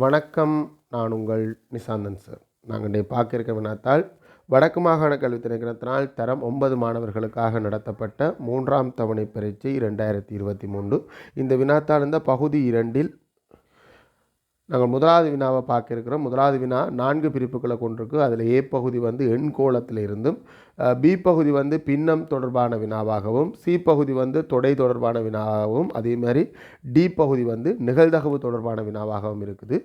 வணக்கம். நான் உங்கள் நிசாந்தன் சார். நாங்கள் பார்க்க இருக்க வினாத்தாள் வடக்கு மாகாண கல்வி திணைக்களத்தினால் தரம் 9 மாணவர்களுக்காக நடத்தப்பட்ட 3ஆம் தவணை பரீட்சை 2023. இந்த வினாத்தாள் இந்த பகுதி 2இல் நாங்கள் முதலாவது வினாவை பார்க்க இருக்கிறோம். முதலாவது வினா 4 பிரிப்புகளை கொண்டிருக்கு. அதில் ஏ பகுதி எண்கோளத்தில் இருந்தும், பி பகுதி பின்னம் தொடர்பான வினாவாகவும், சி பகுதி தொடை தொடர்பான வினாவாகவும், அதே மாதிரி டி பகுதி நிகழ்தகவு தொடர்பான வினாவாகவும் இருக்குது.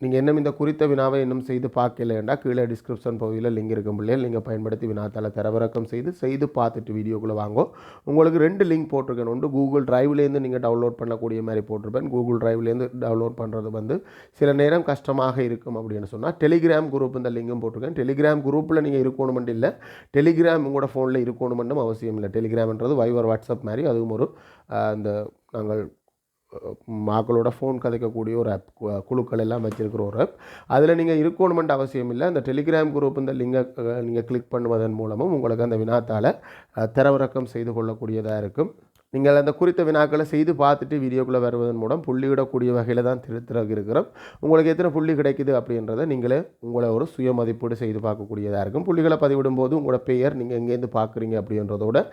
நீங்கள் இன்னும் இந்த குறித்த வினாவை இன்னும் செய்து பார்க்கலைன்னா கீழே டிஸ்கிரிப்ஷன் பகுதியில் லிங்க் இருக்கும் பிள்ளைகள் நீங்கள் பயன்படுத்தி வினாத்தாளை தரவிறக்கம் செய்து பார்த்துட்டு வீடியோக்குள்ளே வாங்கோ. உங்களுக்கு 2 லிங்க் போட்டிருக்கேன். ஒன்று கூகுள் டிரைவ்லேருந்து நீங்கள் டவுன்லோட் பண்ணக்கூடிய மாதிரி போட்டிருப்பேன். கூகுள் டிரைவ்லேருந்து டவுன்லோட் பண்ணுறது சில நேரம் கஷ்டமாக இருக்கும் அப்படின்னு சொன்னால் டெலிகிராம் குரூப் இந்த லிங்கும் போட்டிருக்கேன். டெலிகிராம் குரூப்பில் நீங்கள் இருக்கணுமென்று இல்லை, டெலிகிராம் உங்களோட ஃபோனில் இருக்கணுமென்றும் அவசியம் இல்லை. டெலிகிராம்ன்றது வைவர் வாட்ஸ்அப் மாதிரி, அதுவும் ஒரு அந்த நாங்கள் மக்களோட ஃபோன் கதைக்கக்கூடிய ஒரு ஆப், குழுக்கள் எல்லாம் வச்சுருக்கிற ஒரு ஆப். அதில் நீங்கள் இருக்கணுமெண்ட் அவசியம் இல்லை. அந்த டெலிகிராம் குரூப் இந்த லிங்கை நீங்கள் கிளிக் பண்ணுவதன் மூலமும் உங்களுக்கு அந்த வினாத்தால் தரவிறக்கம் செய்து கொள்ளக்கூடியதாக இருக்கும். நீங்கள் அந்த குறித்த வினாக்களை செய்து பார்த்துட்டு வீடியோக்குள்ளே வருவதன் மூலம் புள்ளியிடக்கூடிய வகையில் தான் திருத்திறகு இருக்கிறோம். உங்களுக்கு எத்தனை புள்ளி கிடைக்குது அப்படின்றத நீங்களே உங்களை ஒரு சுய மதிப்பீடு செய்து பார்க்கக்கூடியதாக இருக்கும். புள்ளிகளை பதிவிடும் போது உங்களோட பெயர், நீங்கள் எங்கேருந்து பார்க்குறீங்க அப்படின்றதோட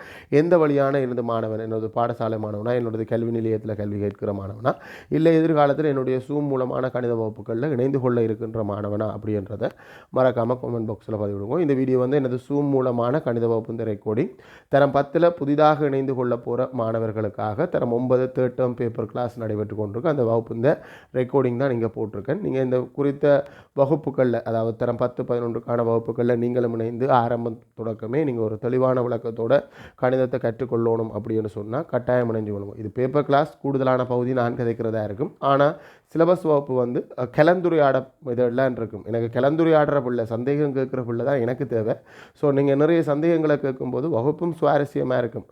எந்த வழியான எனது மாணவன், என்னோட பாடசாலை மாணவனா, என்னோடது கல்வி நிலையத்தில் கல்வி கேட்கிற மாணவனா, இல்லை எதிர்காலத்தில் என்னுடைய சூம் மூலமான கணித வகுப்புகளில் இணைந்து கொள்ள இருக்கின்ற மாணவனா அப்படின்றத மறக்காமல் கமெண்ட் பாக்ஸில் பதிவிடுவோம். இந்த வீடியோ எனது சூம் மூலமான கணித வகுப்பு இந்த ரெக்கார்டிங் தரம் 10 புதிதாக இணைந்து கொள்ள போகிற மாணவர்களுக்காக தரம் 9 தேர்ட் டேர்ம் பேப்பர் கிளாஸ் நடைபெற்று கொண்டிருக்கு. அந்த வகுப்பு இந்த ரெக்கார்டிங் தான் நீங்கள் போட்டிருக்கேன். நீங்கள் இந்த குறித்த வகுப்புகளில், அதாவது தரம் 10, 11க்கான வகுப்புகளில் நீங்களும் இணைந்து ஆரம்பம் தொடக்கமே நீங்கள் ஒரு தெளிவான விளக்கத்தோட கணிதத்தை கற்றுக்கொள்ளணும் அப்படின்னு சொன்னால் கட்டாயம் இணைஞ்சு கொள்ளும். இது பேப்பர் கிளாஸ் கூடுதலான பகுதி நான் கதைக்கிறதா இருக்கும். ஆனால் சிலபஸ் வகுப்பு கலந்துரையாட இதெல்லாம் இருக்கும். எனக்கு கலந்துரையாடுற பிள்ளை, சந்தேகம் கேட்குற பிள்ளை தான் எனக்கு தேவை. ஸோ நீங்கள் நிறைய சந்தேகங்களை கேட்கும்போது வகுப்பும் சுவாரஸ்யமாக இருக்கும்.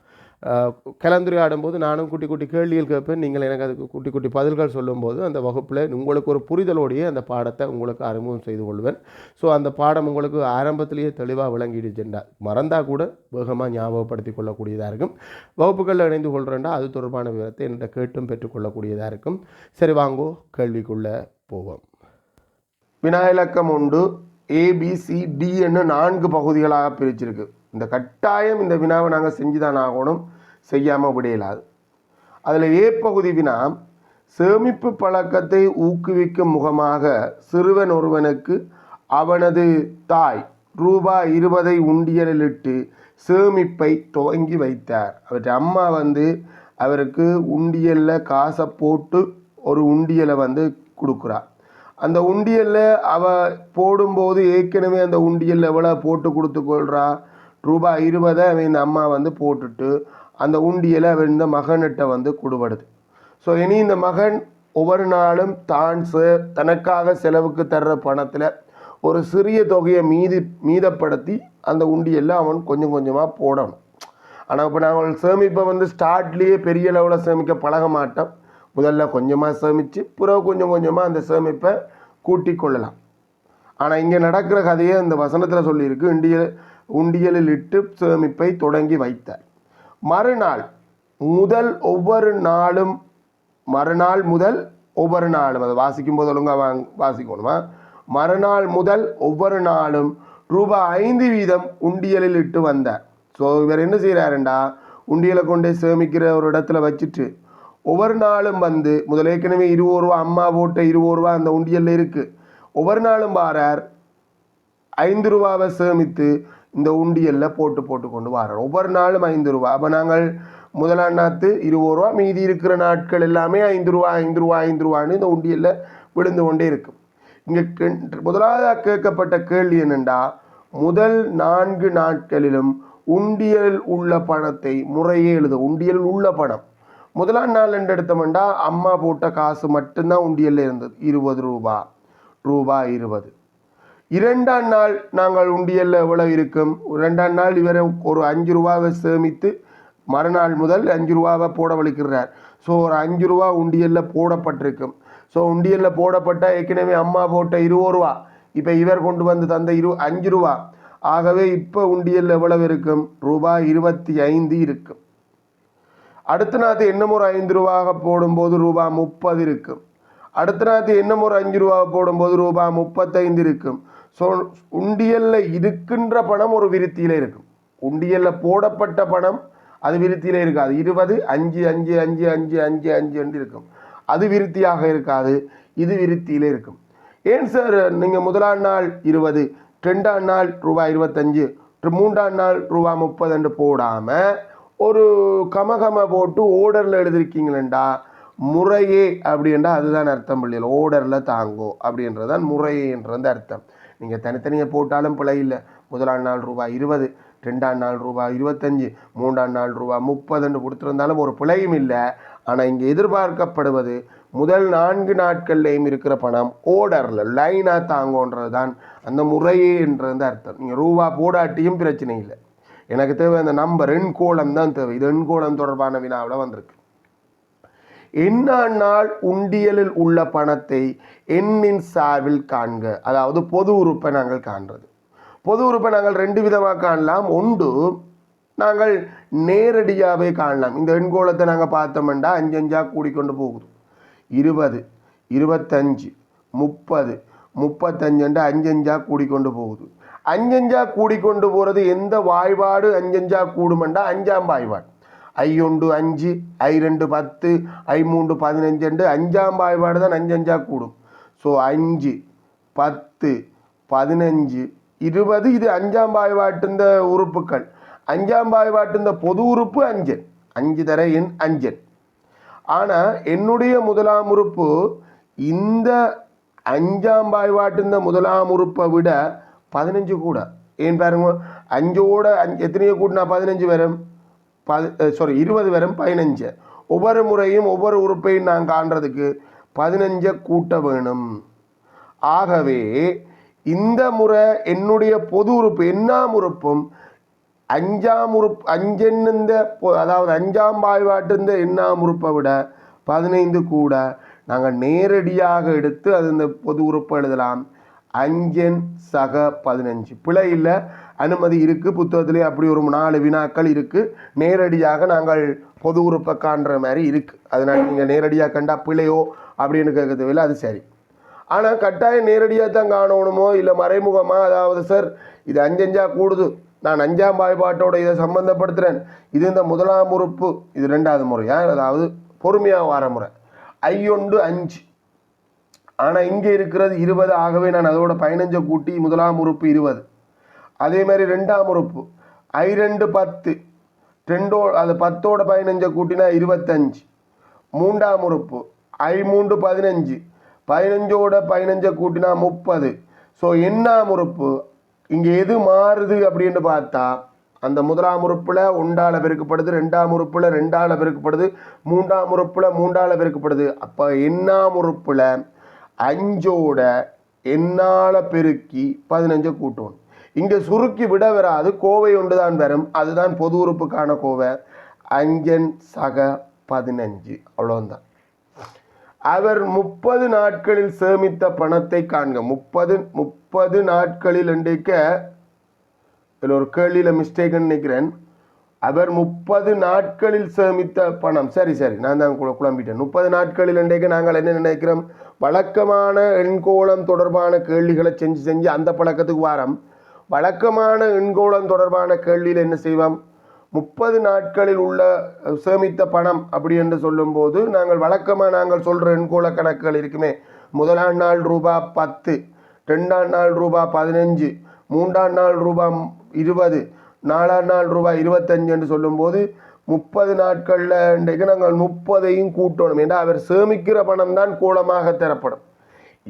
கலந்துரையாடும்போது நானும் குட்டி குட்டி கேள்விகள் கேட்பேன். நீங்கள் எனக்கு அதுக்கு குட்டி குட்டி பதில்கள் சொல்லும்போது அந்த வகுப்பில் உங்களுக்கு ஒரு புரிதலோடையே அந்த பாடத்தை உங்களுக்கு அறிமுகம் செய்து கொள்வேன். ஸோ அந்த பாடம் உங்களுக்கு ஆரம்பத்திலேயே தெளிவாக விளங்கிடுச்சுண்டா மறந்தால் கூட வேகமாக ஞாபகப்படுத்தி கொள்ளக்கூடியதாக இருக்கும். வகுப்புகளில் இணைந்து கொள்கிறேன்டா அது தொடர்பான விவரத்தை என்கிட்ட கேட்டும் பெற்றுக்கொள்ளக்கூடியதாக இருக்கும். சரி, வாங்கோ கேள்விக்குள்ளே போவோம். வினா இலக்கம் 1 ABCD என்று 4 பகுதிகளாக பிரிச்சிருக்கு. இந்த கட்டாயம் இந்த வினாவை நாங்கள் செஞ்சு தான் ஆகணும், செய்யாமல் விடையலாது. அதில் ஏ பகுதி வினா, சேமிப்பு பழக்கத்தை ஊக்குவிக்கும் முகமாக சிறுவன் ஒருவனுக்கு அவனது தாய் ரூபாய் 20 உண்டியலிட்டு சேமிப்பை துவங்கி வைத்தார். அவற்றை அம்மா அவருக்கு உண்டியலில் காசை போட்டு ஒரு உண்டியலை கொடுக்குறார். அந்த உண்டியலில் அவள் போடும்போது ஏற்கனவே அந்த உண்டியலில் எவ்வளோ போட்டு கொடுத்து கொள்கிறா, ரூபாய் 20 அவன் இந்த அம்மா போட்டுட்டு அந்த உண்டியலை அவன் இந்த மகன்கிட்ட கொடுபடுது. ஸோ இனி இந்த மகன் ஒவ்வொரு நாளும் தான் தனக்காக செலவுக்கு தர்ற பணத்தில் ஒரு சிறிய தொகையை மீதப்படுத்தி அந்த உண்டியலில் அவன் கொஞ்சம் கொஞ்சமாக போடணும். ஆனால் இப்போ நாங்கள் சேமிப்பை ஸ்டார்ட்லேயே பெரிய லெவலில் சேமிக்க பழக மாட்டோம். முதல்ல கொஞ்சமாக சேமித்து பிறகு கொஞ்சம் கொஞ்சமாக அந்த சேமிப்பை கூட்டி கொள்ளலாம். ஆனால் இங்கே நடக்கிற கதையை இந்த வசனத்தில் சொல்லியிருக்கு. உண்டியலில் இட்டு சேமிப்பை தொடங்கி வைத்தார். மறுநாள் முதல் ஒவ்வொரு நாளும் அதை வாசிக்கும் போது ஒழுங்காக வாசிக்கணுமா, மறுநாள் முதல் ஒவ்வொரு நாளும் ரூபாய் 5 வீதம் உண்டியலில் இட்டு வந்தார். ஸோ இவர் என்ன செய்கிறாருண்டா, உண்டியலை கொண்டே சேமிக்கிற ஒரு இடத்துல வச்சுட்டு ஒவ்வொரு நாளும் முதல் ஏற்கனவே 20 ரூபா அம்மா போட்ட 20 ரூபா அந்த உண்டியலில் இருக்குது. ஒவ்வொரு நாளும் வாரார் 5 ரூபாவை சேமித்து இந்த உண்டியலில் போட்டு கொண்டு வரார். ஒவ்வொரு நாளும் 5 ரூபா. அப்போ நாங்கள் முதலாம் நாத்து 20 ரூபா, மீதி இருக்கிற நாட்கள் எல்லாமே 5 ரூபான்னு இந்த உண்டியலில் விழுந்து கொண்டே இருக்கும். இங்கே முதலாவதாக கேட்கப்பட்ட கேள்வி என்னென்னா, முதல் 4 நாட்களிலும் உண்டியலில் உள்ள பணத்தை முறையே எழுத. உண்டியலில் உள்ள பணம் முதலாம் நாள் எடுத்தோம்னா அம்மா போட்ட காசு மட்டும்தான் உண்டியலில் இருந்தது, 20 ரூபா, ரூபாய் 20. 2ஆம் நாள் நாங்கள் உண்டியலில் எவ்வளோ இருக்கும், 2ஆம் நாள் இவரை ஒரு 5 ரூபாவை சேமித்து மறுநாள் முதல் 5 ரூபாவை போட வலிக்கிறார். ஸோ ஒரு 5 ரூபா உண்டியலில் போடப்பட்டிருக்கும். ஸோ உண்டியலில் போடப்பட்ட ஏற்கனவே அம்மா போட்ட 20 ரூபா, இப்போ இவர் கொண்டு தந்த 5 ரூபா. ஆகவே இப்போ உண்டியலில் எவ்வளவு இருக்கும், ரூபாய் 25 இருக்கும். அடுத்த நாள் இன்னும் ஒரு 5 ரூபாக போடும்போது ரூபாய் 30 இருக்கும். அடுத்த நாள் இன்னும் ஒரு 5 ரூபா போடும்போது ரூபாய் 35 இருக்கும். ஸோ உண்டியலில் இருக்கின்ற பணம் ஒரு விருத்தியில் இருக்கும். உண்டியலில் போடப்பட்ட பணம் அது விருத்தியில் இருக்காது. 20 5 5 5 5 5 5 என்று இருக்கும். அது விருத்தியாக இருக்காது, இது விருத்தியில் இருக்கும். ஏன் சார் நீங்கள் முதலாம் நாள் 20, 2ஆம் நாள் ரூபாய் 25, 3ஆம் நாள் ரூபாய் 30 என்று போடாமல் ஒரு கமகம போட்டு ஓர்டரில் எழுதிருக்கீங்களா? முறையே அப்படின்றா அதுதான் அர்த்தம். பிள்ளைகள் ஓர்டரில் தாங்கோ அப்படின்றதான் முறையேன்றது அர்த்தம். நீங்கள் தனித்தனியாக போட்டாலும் பிழை இல்லை. முதலாம் நாள் ரூபாய் 20, 2ஆம் நாள் ரூபாய் 25, 3ஆம் நாள் ரூபாய் 30 என்று கொடுத்துருந்தாலும் ஒரு பிழையும் இல்லை. ஆனால் இங்கே எதிர்பார்க்கப்படுவது முதல் 4 நாட்கள்லையும் இருக்கிற பணம் ஓர்டரில் லைனாக தாங்கோன்றது தான் அந்த முறையே என்றது அர்த்தம். நீங்கள் ரூபா போடாட்டியும் பிரச்சனை இல்லை. எனக்கு தேவை அந்த நம்பர் எண்கோளம் தான் தேவை. இது எண்கோளம் தொடர்பான வினாவில் வந்திருக்கு. எண்ணாம் நாள் உண்டியலில் உள்ள பணத்தை எண்ணின் சார்பில் காண்க. அதாவது பொது உறுப்பை நாங்கள் காண்றது. பொது உறுப்பை நாங்கள் 2 விதமாக காணலாம். ஒன்று நாங்கள் நேரடியாகவே காணலாம். இந்த எண்கோளத்தை நாங்கள் பார்த்தோம்னா 5 5 கூடிக்கொண்டு போகுது. 20 25 30 35 5 5 கூடிக்கொண்டு போகுது. 5 5 கூடிக்கொண்டு போகிறது எந்த வாய்பாடு 5 5 கூடுமெண்டா 5ஆம் வாய்பாடு. I1 5, I2 10, I3 15 5ஆம் வாய்பாடு தான் 5 5 கூடும். ஸோ 5 10 15 20 இது 5ஆம் வாய்பாட்டு இந்த உறுப்புகள். 5ஆம் வாய்பாட்டு இந்த பொது உறுப்பு 5 5 தர எண் 5. ஆனால் என்னுடைய முதலாம் உறுப்பு இந்த 5ஆம் வாய்பாட்டு இந்த முதலாம் உறுப்பை விட 15 கூட. ஏன் பாருங்க, 5ஓட எத்தனையோ கூட்டினா 15 வரும், 20 வரும், 15. ஒவ்வொரு முறையும் ஒவ்வொரு உறுப்பையும் நான் காண்றதுக்கு 15 கூட்ட வேணும். ஆகவே இந்த முறை என்னுடைய பொது உறுப்பு எண்ணாம் உறுப்பும் 5ஆம் உறுப்பு 5 அதாவது 5ஆம் வாய்பாட்டு இந்த எண்ணாம் உறுப்பை விட 15 கூட. நாங்கள் நேரடியாக எடுத்து அது இந்த பொது உறுப்பு எழுதலாம். 5 சக 15 பிழை இல்லை, அனுமதி இருக்குது. புத்தகத்திலே அப்படி ஒரு 4 வினாக்கள் இருக்குது. நேரடியாக நாங்கள் பொது உறுப்பை காண்ற மாதிரி இருக்குது. அதனால் நீங்கள் நேரடியாக கண்டா பிழையோ அப்படின்னு கேட்க தேவையில்லை, அது சரி. ஆனால் கட்டாயம் நேரடியாக தான் காணணுமோ இல்லை மறைமுகமாக, அதாவது சார் இது 5 5 கூடுது, நான் 5ஆம் வாய்பாட்டோட இதை சம்பந்தப்படுத்துகிறேன், இது இந்த முதலாம் உறுப்பு, இது 2வது முறையா, அதாவது பொறுமையாக வர முறை. I1 5, ஆனால் இங்கே இருக்கிறது 20. ஆகவே நான் அதோட 15 கூட்டி முதலாம் உறுப்பு 20. அதே மாதிரி 2ஆம் உறுப்பு I2 10, 2 அது 10ஓட 15 கூட்டினா 25. 3ஆம் உறுப்பு I3 15, 15ஓட 15 கூட்டினா 30. ஸோ எண்ணாம் உறுப்பு இங்கே எது மாறுது அப்படின்னு பார்த்தா அந்த முதலாம் உறுப்பில் 1ஆல் பெருக்கப்படுது, 2ஆம் உறுப்பில் 2ஆல் பெருக்கப்படுது, 3ஆம் உறுப்பில் 3ஆல் பெருக்கப்படுது. அப்போ எண்ணாம் உறுப்பில் 5ஓட எண்ணால் பெருக்கி 15 கூட்டணும். இங்கே சுருக்கி விட வராது, கோவை ஒன்று தான் வரும். அதுதான் பொது உறுப்புக்கான கோவை. 5 சக 15 அவ்வளோதான். அவர் 30 நாட்களில் சேமித்த பணத்தை காண்க. 30 நாட்களில் இன்றைக்க இதில் ஒரு கேள்வியில் மிஸ்டேக்னு நினைக்கிறேன். அவர் 30 நாட்களில் சேமித்த பணம், சரி நான் தான் குழம்பிட்டேன். 30 நாட்களில் இன்றைக்கு நாங்கள் என்ன நினைக்கிறோம், வழக்கமான எண்கோளம் தொடர்பான கேள்விகளை செஞ்சு அந்த பழக்கத்துக்கு வாரம். வழக்கமான எண்கோளம் தொடர்பான கேள்வியில் என்ன செய்வோம், 30 நாட்களில் உள்ள சேமித்த பணம் அப்படி என்று சொல்லும்போது நாங்கள் வழக்கமாக நாங்கள் சொல்கிற எண்கோள கணக்குகள் இருக்குமே. முதலாம் நாள் ரூபாய் 10, 2ஆம் நாள் ரூபாய் 15, 3ஆம் நாள் ரூபாய் 20, 4ஆம் நாள் ரூபாய் 25 என்று சொல்லும்போது 30 நாட்களில் இன்றைக்கு நாங்கள் 30ஐயும் கூட்டணும். ஏன்னா அவர் சேமிக்கிற பணம் தான் கோலமாக தரப்படும்.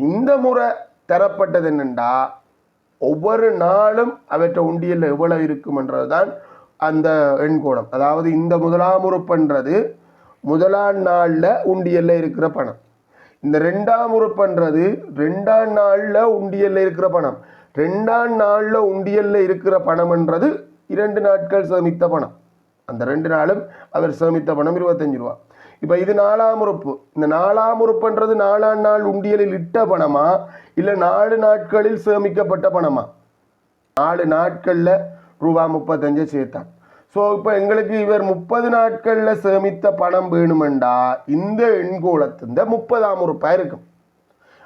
இந்த முறை தரப்பட்டது என்னென்றா ஒவ்வொரு நாளும் அவற்றை உண்டியலில் எவ்வளவு இருக்குமென்றது தான் அந்த எண்கோணம். அதாவது இந்த முதலாம் உறுப்புன்றது முதலாம் நாளில் உண்டியலில் இருக்கிற பணம். இந்த 2ஆம் உறுப்புன்றது 2ஆம் நாளில் உண்டியலில் இருக்கிற பணம். 2ஆம் நாளில் உண்டியலில் இருக்கிற பணம்ன்றது 2 நாட்கள் சேமித்த பணம். அந்த 2 நாளும் அவர் சேமித்த பணம் 25 ரூபா. இப்போ இது 4ஆம் உறுப்பு. இந்த 4ஆம் உறுப்புன்றது 4ஆம் நாள் உண்டியலில் இட்ட பணமா இல்லை 4 நாட்களில் சேமிக்கப்பட்ட பணமா? 4 நாட்களில் ரூபாய் 35 சேர்த்தான். ஸோ இப்போ எங்களுக்கு இவர் 30 நாட்களில் சேமித்த பணம் வேணுமெண்டா இந்த எண்கோளத்தின் 30ஆம் உறுப்பாக இருக்கும்.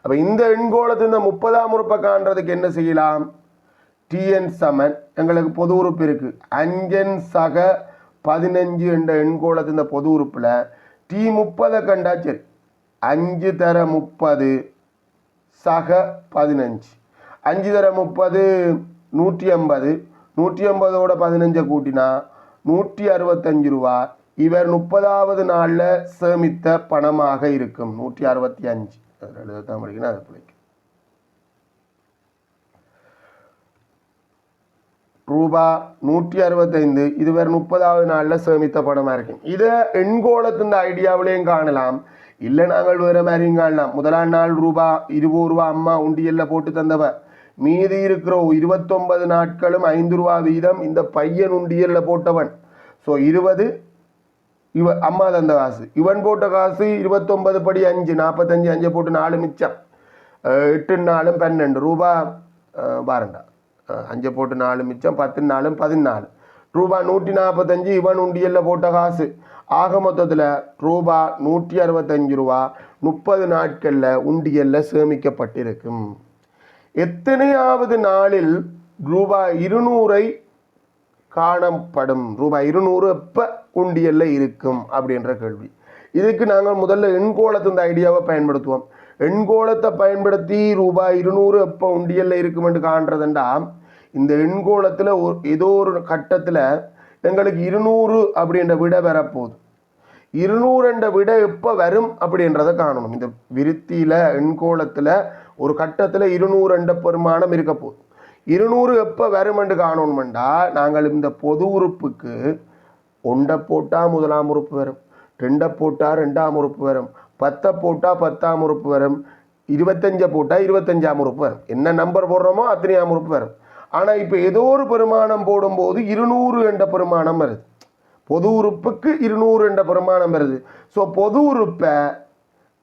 அப்போ இந்த எண்கோளத்தின் 30ஆம் உறுப்பை காண்றதுக்கு என்ன செய்யலாம்? டிஎன் சமன் எங்களுக்கு பொது உறுப்பு இருக்கு 5n சக 15 என்ற எண்கோளத்தின் பொது உறுப்பில் டி 30 கண்டா சரி 5 தர 30 சக 15 5 தர 30 150 150ஓட 15 கூட்டினா 165 ரூபா இவர் 30வது நாளில் சேமித்த பணமாக இருக்கும். 165 எழுதத்தான் படிக்கணும் அதை பிடிக்கும் ரூபா 165 இதுவர் 30வது நாளில் சேமித்த பணமாக இருக்கும். இதை எண்கோளத்தின் ஐடியாவிலையும் காணலாம், இல்லை நாங்கள் வேறு மாதிரியும் காணலாம். முதலாம் நாள் ரூபா 20 ரூபா அம்மா உண்டியலில் போட்டு தந்தவ, மீதி இருக்கிற 29 நாட்களும் 5 ரூபா வீதம் இந்த பையன் உண்டியலில் போட்டவன். ஸோ 20 அம்மா தந்த காசு, இவன் போட்ட காசு 29 படி 5 45 5 போட்டு 4 மிச்சம் 8 4 12 ரூபா பாருண்டா 5 போட்டு 4 மிச்சம் 10 4 14 ரூபா 145 இவன் உண்டியலில் போட்ட காசு. ஆக மொத்தத்தில் ரூபா 165 ரூபா 30 நாட்களில் உண்டியலில் சேமிக்கப்பட்டிருக்கும். எத்தனையாவது நாளில் ரூபாய் 200 காணப்படும்? ரூபாய் 200 எப்போ உண்டியல்ல இருக்கும் அப்படின்ற கேள்வி. இதுக்கு நாங்கள் முதல்ல எண்கோளத்தின் ஐடியாவை பயன்படுத்துவோம். எண்கோளத்தை பயன்படுத்தி ரூபாய் 200 எப்போ உண்டியல்ல இருக்குமென்று காண்றதுண்டா, இந்த எண்கோளத்தில் ஏதோ ஒரு கட்டத்தில் எங்களுக்கு 200 அப்படின்ற விட வரப்போகுது. 200 என்ற விட எப்போ வரும் அப்படின்றத காணணும். இந்த விருத்தியில் எண்கோளத்தில் ஒரு கட்டத்தில் 200 என்ற பெருமானம் இருக்க போகுது. 200 எப்போ வரும் என்று காணணுமெண்டா, நாங்கள் இந்த பொது உறுப்புக்கு 1 போட்டால் 1ஆம் உறுப்பு வரும், 2 போட்டால் 2ஆம் உறுப்பு வரும், 10 போட்டால் 10ஆம் உறுப்பு வரும், 25 போட்டால் 25ஆம் உறுப்பு வரும். என்ன நம்பர் போடுறோமோ அத்தனையாம் உறுப்பு வரும். ஆனால் இப்போ ஏதோ ஒரு பெருமானம் போடும்போது 200 என்ற பெருமானம் வருது. பொது உறுப்புக்கு 200 என்ற பெருமானம் வருது. ஸோ பொது உறுப்பை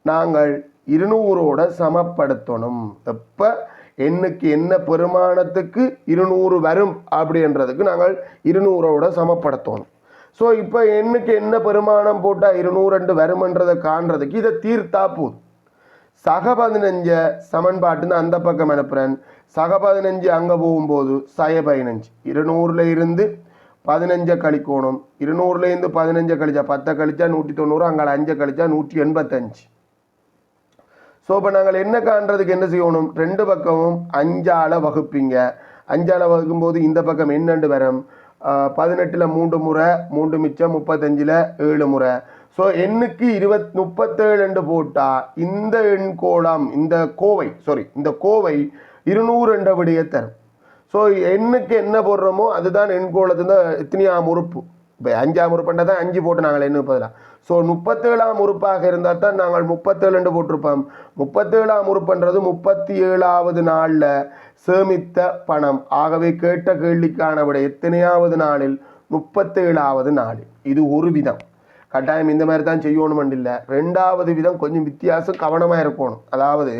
நாங்கள் 200ஓட சமப்படுத்தணும். எப்போ எண்ணுக்கு என்ன பெருமானத்துக்கு 200 வரும் அப்படின்றதுக்கு நாங்கள் 200ஓட சமப்படுத்தணும். ஸோ இப்போ எண்ணுக்கு என்ன பெருமானம் போட்டால் 200 வரும்ன்றதை காண்றதுக்கு இதை தீர்த்தா போதும். சக 15 சமன்பாட்டுன்னு அந்த பக்கம் அனுப்புகிறேன். சக 15 அங்கே போகும்போது சய 15 200ல் இருந்து 15 கழிக்கணும். 200லேருந்து 15 கழிச்சா 10 கழிச்சா 190, அங்கே 5 கழிச்சா 185. ஸோ இப்போ நாங்கள் என்ன காண்றதுக்கு என்ன செய்யணும்? 2 பக்கமும் 5ஆல் வகுப்பீங்க. 5ஆல் வகுக்கும்போது இந்த பக்கம் என்னண்டு வரும்? 18ல் 3 முறை 3 மிச்சம் 35ல் 7 முறை. ஸோ எண்ணுக்கு 37 போட்டால் இந்த எண்கோளம் இந்த கோவை 200 என்ற விடையை தரும். ஸோ எண்ணுக்கு என்ன போடுறோமோ அதுதான் எண்கோளத்தின் எத்தனையாம் உறுப்பு. இப்போ 5ஆம் உறுப்புன்றா தான் 5 போட்டு நாங்கள் என்ன பதிலாக. ஸோ 37ஆம் உறுப்பாக இருந்தால் தான் நாங்கள் 37 போட்டிருப்போம். 37ஆம் உறுப்புன்றது 37வது நாளில் சேமித்த பணம். ஆகவே கேட்ட கேள்விக்கான விட எத்தனையாவது நாளில்? 37வது நாளில். இது ஒரு விதம். கட்டாயம் இந்த மாதிரி தான் செய்யணும் இல்லை. 2வது விதம் கொஞ்சம் வித்தியாசம், கவனமாக இருக்கணும். அதாவது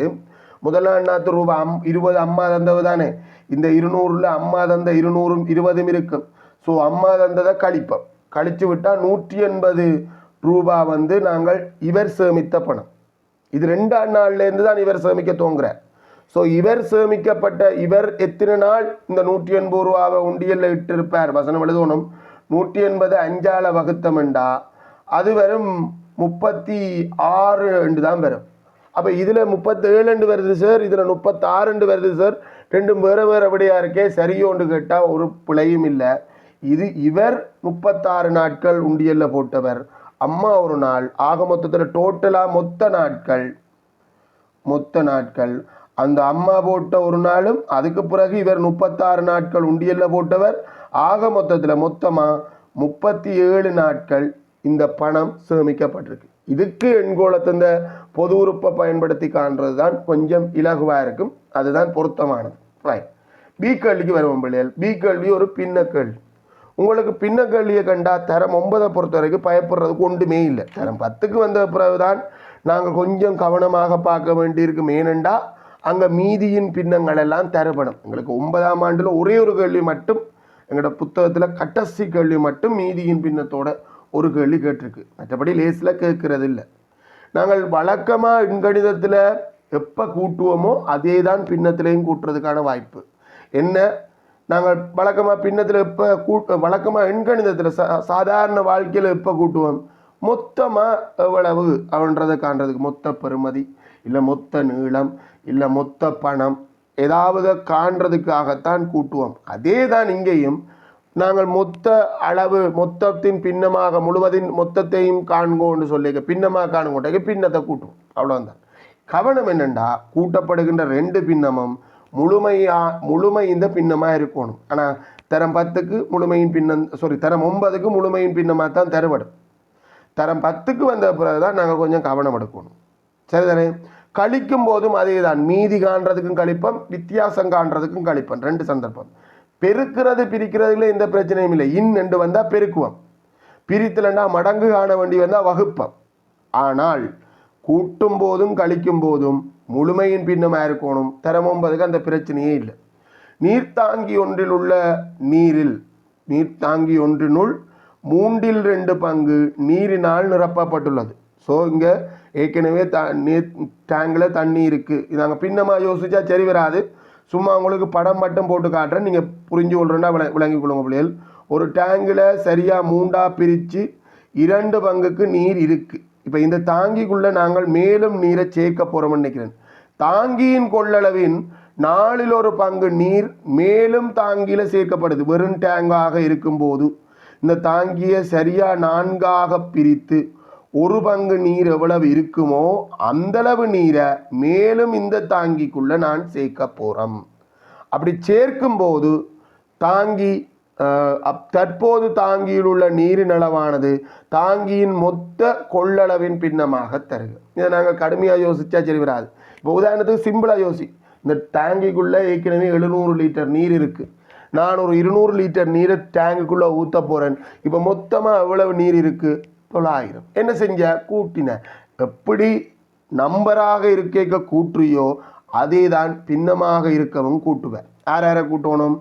முதலாம் நாத்து ரூபா 20 அம்மா தந்தவு தானே. இந்த 200ல் அம்மா தந்த 200ம் 20ம் இருக்கும். ஸோ அம்மா தந்ததை கழிப்போம். கழிச்சு விட்டால் 180 ரூபா நாங்கள் இவர் சேமித்த பணம். இது 2ஆம் நாள்லேருந்து தான் இவர் சேமிக்க தோங்குறார். ஸோ இவர் சேமிக்கப்பட்ட இவர் எத்தனை நாள் இந்த 180 ரூபாவை உண்டியலில் இட்டிருப்பார்? வசனம் எழுதணும். 180 5ஆல் வகுத்தமெண்டா அது வரும் 36 தான் வரும். அப்போ இதில் 37 வருது சார், இதில் 36 வருது சார், ரெண்டும் வேறு வேறு விடையாக இருக்கே, சரியோன்னு கேட்டால் ஒரு பிழையும் இல்லை. இது இவர் 36 நாட்கள் உண்டியலில் போட்டவர், அம்மா ஒரு நாள். ஆக மொத்தத்தில் டோட்டலாக மொத்த நாட்கள் அந்த அம்மா போட்ட ஒரு நாளும் அதுக்கு பிறகு இவர் 36 நாட்கள் உண்டியலில் போட்டவர். ஆக மொத்தத்தில் மொத்தமாக 37 நாட்கள் இந்த பணம் சேமிக்கப்பட்டிருக்கு. இதுக்கு எண்கோளத்தின் பொது உறுப்பை பயன்படுத்தி காண்றது தான் கொஞ்சம் இலகுவாக இருக்கும். அதுதான் பொருத்தமானது. ரைட். பி கேள்விக்கு வருவோம் பிள்ளைகள். பி கேள்வி ஒரு பின்ன கேள்வி. உங்களுக்கு பின்ன கேள்வியை கண்டா தரம் 9 பொறுத்த வரைக்கும் பயப்படுறதுக்கு ஒன்றுமே இல்லை. தரம் 10க்கு வந்த பிறகுதான் நாங்கள் கொஞ்சம் கவனமாக பார்க்க வேண்டியிருக்கும். ஏனெண்டா அங்கே மீதியின் பின்னங்கள் எல்லாம் தரப்படும். எங்களுக்கு 9ஆம் ஆண்டில் ஒரே ஒரு கேள்வி மட்டும் எங்களோட புத்தகத்தில் கடைசி கேள்வி மட்டும் மீதியின் பின்னத்தோட ஒரு கேள்வி கேட்டிருக்கு. மற்றபடி லேஸில் கேட்கறது இல்லை. நாங்கள் வழக்கமாக எண்கணிதத்தில் எப்போ கூட்டுவோமோ அதே தான் பின்னத்திலையும் கூட்டுறதுக்கான வாய்ப்பு. என்ன, நாங்கள் வழக்கமாக பின்னத்தில் எப்போ வழக்கமாக எண்கணிதத்தில் சாதாரண வாழ்க்கையில் எப்போ கூட்டுவோம், மொத்தமாக எவ்வளவு அவன்றதை காண்றதுக்கு மொத்த பெறுமதி இல்லை மொத்த நீளம் இல்லை மொத்த பணம் ஏதாவது காண்றதுக்காகத்தான் கூட்டுவோம். அதே தான் இங்கேயும் நாங்கள் மொத்த அளவு மொத்தத்தின் பின்னமாக முழுவதின் மொத்தத்தையும் காண்கோன்னு சொல்லிக்க பின்னமாக காணுங்கோட்டே பின்னத்தை கூட்டுவோம். அவ்வளோதான். கவனம் என்னென்னா கூட்டப்படுகின்ற ரெண்டு பின்னமும் முழுமை இந்த பின்னமாக இருக்கணும். ஆனால் தரம் 10க்கு முழுமையின் பின்னம் தரம் 9க்கு முழுமையின் பின்னமாக தான் தருவடும். தரம் 10க்கு வந்த பிறகு தான் நாங்கள் கொஞ்சம் கவனம் எடுக்கணும். சரிதானே? கழிக்கும் போதும் அதே தான். மீதி காண்றதுக்கும் கழிப்போம், வித்தியாசம் காண்றதுக்கும் கழிப்போம். ரெண்டு சந்தர்ப்பம். பெருக்கிறது பிரிக்கிறதுல எந்த பிரச்சனையும் இல்லை. என்று வந்தால் பெருக்குவோம், பிரித்துலண்டா மடங்கு காண வேண்டி வந்தால் வகுப்போம். ஆனால் கூட்டும் போதும் கழிக்கும் போதும் முழுமையின் பின்னமாக இருக்கணும். தரம் 9க்கு அந்த பிரச்சனையே இல்லை. நீர்த்தாங்கி ஒன்றில் உள்ள நீர்த்தாங்கி ஒன்றினுள் 3/2 பங்கு நீரினால் நிரப்பப்பட்டுள்ளது. ஸோ இங்கே ஏற்கனவே டேங்கில் தண்ணி இருக்குது. இது நாங்கள் பின்னமாக யோசிச்சா சரி வராது. சும்மா உங்களுக்கு படம் மட்டும் போட்டு காட்டுறேன், நீங்கள் புரிஞ்சு கொள்றேன்னா விளங்கி கொள்ளுங்க பிள்ளைகள். ஒரு டேங்கில் சரியாக 3ஆக பிரித்து 2 பங்குக்கு நீர் இருக்குது. இப்போ இந்த தாங்கிக்குள்ளே நாங்கள் மேலும் நீரை சேர்க்க போகிறோம்னு நினைக்கிறேன். தாங்கியின் கொள்ளளவின் 4/1 பங்கு நீர் மேலும் தாங்கியில் சேர்க்கப்படுது. வெறும் டேங்காக இருக்கும்போது இந்த தாங்கியை சரியாக 4ஆக பிரித்து 1 பங்கு நீர் எவ்வளவு இருக்குமோ அந்தளவு நீரை மேலும் இந்த தாங்கிக்குள்ளே நான் சேர்க்க போகிறோம். அப்படி சேர்க்கும்போது தாங்கி தற்போது தாங்கியில் உள்ள நீரின் அளவானது தாங்கியின் மொத்த கொள்ளளவின் பின்னமாக தருக. இதை நாங்கள் கடுமையாக யோசிச்சா சரி வராது. இப்போ உதாரணத்துக்கு சிம்பிளாக இந்த டேங்கிக்குள்ளே ஏற்கனவே 700 லிட்டர் நீர் இருக்குது. நான் ஒரு 200 லிட்டர் நீரை டேங்குக்குள்ளே ஊற்ற போகிறேன். இப்போ மொத்தமாக எவ்வளவு நீர் இருக்குது? 900. என்ன செஞ்ச? கூட்டின. எப்படி நம்பராக இருக்க கூட்டுறியோ அதே தான் பின்னமாக இருக்கவும் கூட்டுவேன். யாரை கூட்டணும்?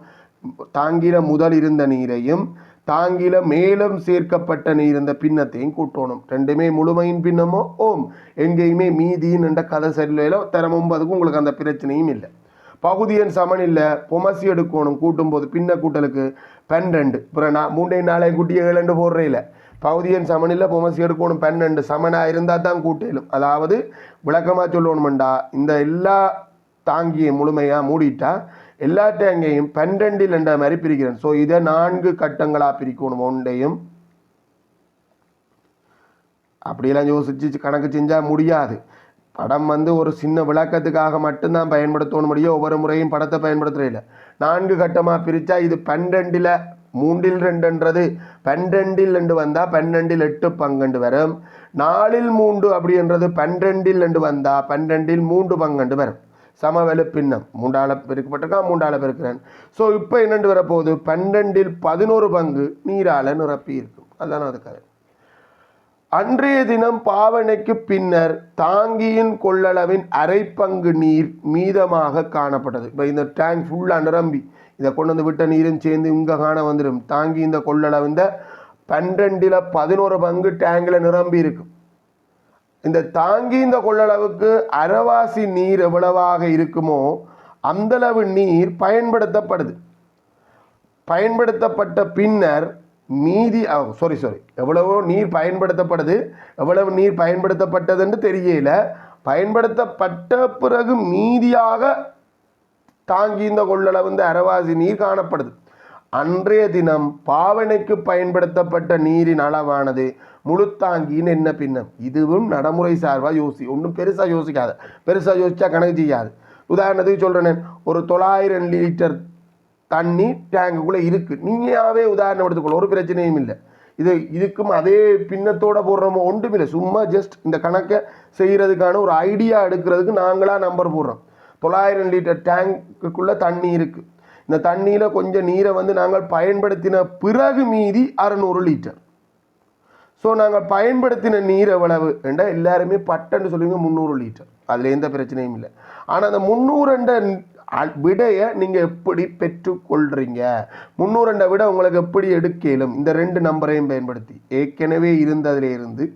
தாங்கில முதல் இருந்த நீரையும் தாங்கில மேலும் சேர்க்கப்பட்ட நீர் இந்த பின்னத்தையும் கூட்டணும். ரெண்டுமே முழுமையின் பின்னமோ எங்கேயுமே மீதின்னு என்ற கதை சரியில்லை. தரம் 9க்கு உங்களுக்கு அந்த பிரச்சனையும் இல்லை. பகுதியின் சமன் இல்லை, பொமசி எடுக்கணும். கூட்டும் போது பின்ன கூட்டலுக்கு 12. அப்புறம் 3 நாளை கூட்டி 7 போடுறேன். பகுதியின் சமனில் பொமசி எடுக்கணும் 12 சமனாக இருந்தால் தான் கூட்டலும். அதாவது விளக்கமாக சொல்லணுமெண்டா இந்த எல்லா தாங்கியை முழுமையாக மூடிட்டா எல்லா டேங்கையும் 12 என்ற மாதிரி பிரிக்கிறேன். ஸோ இதை 4 கட்டங்களாக பிரிக்கணும். ஒன்றையும் அப்படியெல்லாம் யோசிச்சு கணக்கு செஞ்சால் முடியாது. படம் ஒரு சின்ன விளக்கத்துக்காக மட்டும்தான் பயன்படுத்தணும் முடியும். ஒவ்வொரு முறையும் படத்தை பயன்படுத்துகிறதில்ல. 4 கட்டமாக பிரித்தா இது 12ல் 3/2 12 வந்தால் 12 பங்கு வரும். 4/3 அப்படின்றது 12 வந்தால் 12 பங்கு வரும். சமவெளி பின்னம் 3ஆல் பெருக்கப்பட்டிருக்கா, 3ஆல் பெருக்கிறேன். ஸோ இப்போ என்னென்று வரப்போகுது? 12 11 பங்கு நீரால் நிரப்பி இருக்கும். அதுதான் அதுக்காக. அன்றைய தினம் பாவனைக்கு பின்னர் தாங்கியின் கொள்ளளவின் 1/2 பங்கு நீர் மீதமாக காணப்பட்டது. இப்போ இந்த டேங்க் ஃபுல்லாக நிரம்பி இதை கொண்டு விட்ட நீரும் சேர்ந்து இங்கே காண வந்துடும். தாங்கி இந்த கொள்ளளவு இந்த 12ல் 11 பங்கு டேங்கில் நிரம்பி இருக்கும். இந்த தாங்கி இந்த கொள்ளளவுக்கு அரைவாசி நீர் எவ்வளவாக இருக்குமோ அந்தளவு நீர் பயன்படுத்தப்படுது. பயன்படுத்தப்பட்ட பின்னர் மீதி எவ்வளவோ நீர் பயன்படுத்தப்படுது. எவ்வளவு நீர் பயன்படுத்தப்பட்டதுன்னு தெரியல. பயன்படுத்தப்பட்ட பிறகு மீதியாக தாங்கி இந்த கொள்ளளவு அரைவாசி நீர் காணப்படுது. அன்றைய தினம் பாவனைக்கு பயன்படுத்தப்பட்ட நீரின் அளவானது முழுத்தாங்கின்னு என்ன பின்னம். இதுவும் நடைமுறை சார்பாக ஒன்றும் பெருசாக யோசிக்காது. பெருசாக யோசிச்சா கணக்கு செய்யாது. உதாரணத்துக்கு சொல்கிறேன், ஒரு 900 லிட்டர் தண்ணி டேங்குக்குள்ளே இருக்குது. நீங்களாவே உதாரணம் எடுத்துக்கொள்ள ஒரு பிரச்சனையும் இல்லை. இதுக்கும் அதே பின்னத்தோடு போடுறோமோ ஒன்றும் இல்லை. சும்மா ஜஸ்ட் இந்த கணக்கை செய்கிறதுக்கான ஒரு ஐடியா எடுக்கிறதுக்கு நாங்களாக நம்பர் போடுறோம். 900 லிட்டர் டேங்குக்குள்ளே தண்ணி இருக்குது. இந்த தண்ணியில் கொஞ்சம் நீரை நாங்கள் பயன்படுத்தின பிறகு மீதி 600 லிட்டர். ஸோ நாங்கள் பயன்படுத்தின நீர் எவ்வளவு என்றால் எல்லாருமே பட்டன்னு சொல்லுவீங்க 300 லிட்டர். அதில் எந்த பிரச்சனையும் இல்லை. ஆனால் அந்த 300 விடையை நீங்கள் எப்படி பெற்றுக்கொள்கிறீங்க? 300 விட உங்களுக்கு எப்படி எடுக்கலும்? இந்த 2 நம்பரையும் பயன்படுத்தி ஏற்கனவே இருந்ததிலிருந்து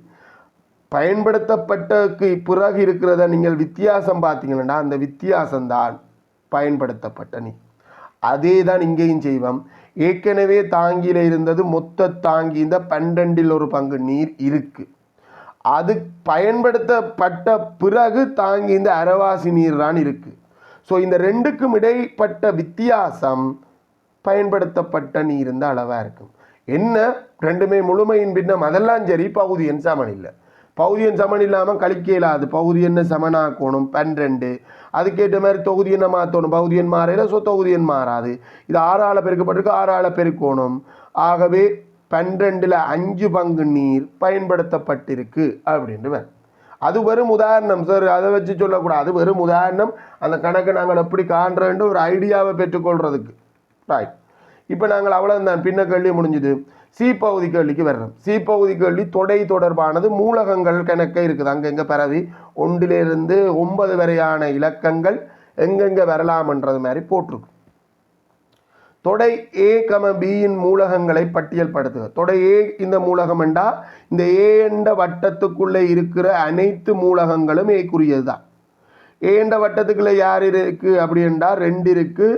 பயன்படுத்தப்பட்டக்கு பிறகு இருக்கிறத நீங்கள் வித்தியாசம் பார்த்தீங்கன்னா அந்த வித்தியாசம்தான் பயன்படுத்தப்பட்ட நீர். அதே தான் இங்கேயும் செய்வோம். ஏற்கனவே தாங்கியில் இருந்தது மொத்த தாங்கி இந்த 12 நீர் இருக்கு. அது பயன்படுத்தப்பட்ட பிறகு தாங்கி இந்த அரைவாசி நீர் தான் இருக்கு. ஸோ இந்த ரெண்டுக்கும் இடைப்பட்ட வித்தியாசம் பயன்படுத்தப்பட்ட நீர் இந்த அளவாக இருக்கும். என்ன ரெண்டுமே முழுமையின் பின்னம் அதெல்லாம் சரி, பகுதியன் சமன் இல்லை. பகுதியன் சமன் இல்லாமல் கழிக்க இயலாது. பகுதி என்ன சமனாக்கணும் 12, அதுக்கேற்ற மாதிரி தொகுதி என்ன மாற்றணும், பகுதியன் மாறையில். ஸோ தொகுதியன் மாறாது. இது 6 பெருக்கப்பட்டிருக்கு, 6 பெருக்கணும். ஆகவே 12ல் 5 நீர் பயன்படுத்தப்பட்டிருக்கு அப்படின்ட்டு அது வெறும் உதாரணம் சார், அதை வச்சு சொல்லக்கூடாது. அது வெறும் உதாரணம். அந்த கணக்கை நாங்கள் எப்படி காண்றோன்ற ஒரு ஐடியாவை பெற்றுக்கொள்றதுக்கு. ரைட். இப்போ நாங்கள் அவ்வளோதான். பின்ன கேள்வி முடிஞ்சுது. சி பகுதி கேள்விக்கு வர்றோம். சி பகுதி கேள்வி தொடை தொடர்பானது. மூலகங்கள் கணக்கே இருக்குது அங்கங்கே பரவி 1லிருந்து 9 வரையான இலக்கங்கள் எங்கெங்கே வரலாம்ன்றது மாதிரி போட்டிருக்கு. தொடை ஏ பியின் மூலகங்களை பட்டியல்படுத்துக. தொடை ஏ இந்த மூலகம் என்றா இந்த ஏ என்ற வட்டத்துக்குள்ளே இருக்கிற அனைத்து மூலகங்களும் ஏக்குரியது தான். ஏ என்ற வட்டத்துக்குள்ளே யார் இருக்கு அப்படி என்றால் 2 இருக்கு,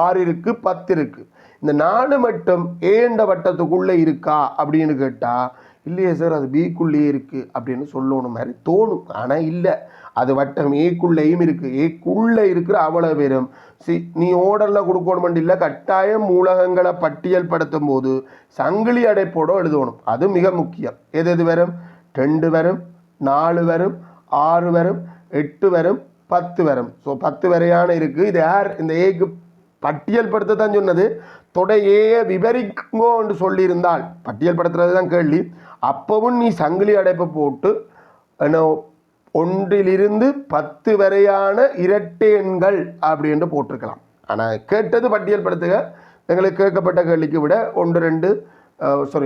6 இருக்கு, 10 இருக்கு. இந்த 4 மட்டும் ஏ என்ற வட்டத்துக்குள்ளே இருக்கா அப்படின்னு கேட்டால் இல்லையே சார் அது பிக்குள்ளேயே இருக்குது அப்படின்னு சொல்லணும் மாதிரி தோணும். ஆனால் இல்லை, அது வட்டம் ஏக்குள்ளேயும் இருக்குது. ஏக்குள்ளே இருக்கிற அவ்வளோ பேரும் நீ ஓர்டரில் கொடுக்கணும் இல்லை, கட்டாயம் மூலகங்களை பட்டியல் படுத்தும் போது சங்கிலி அடைப்போட எழுதணும். அது மிக முக்கியம். எது எது வரும்? 2 வரும், 4 வரும், 6 வரும், 8 வரும், 10 வரும். ஸோ 10 வரையான இருக்குது. இது யார் இந்த ஏக்கு பட்டியல் படுத்தத்தான் சொன்னது. தொடையே விவரிங்கோ என்று சொல்லியிருந்தால் பட்டியல் படுத்துறது தான் கேள்வி. அப்பவும் நீ சங்கிலி அடைப்பை போட்டு 1லிருந்து 10 வரையான இரட்டை எண்கள் அப்படின்னு போட்டிருக்கலாம். ஆனால் கேட்டது பட்டியல் படுத்துக. எங்களுக்கு கேட்கப்பட்ட கேள்விக்கு விட 1 2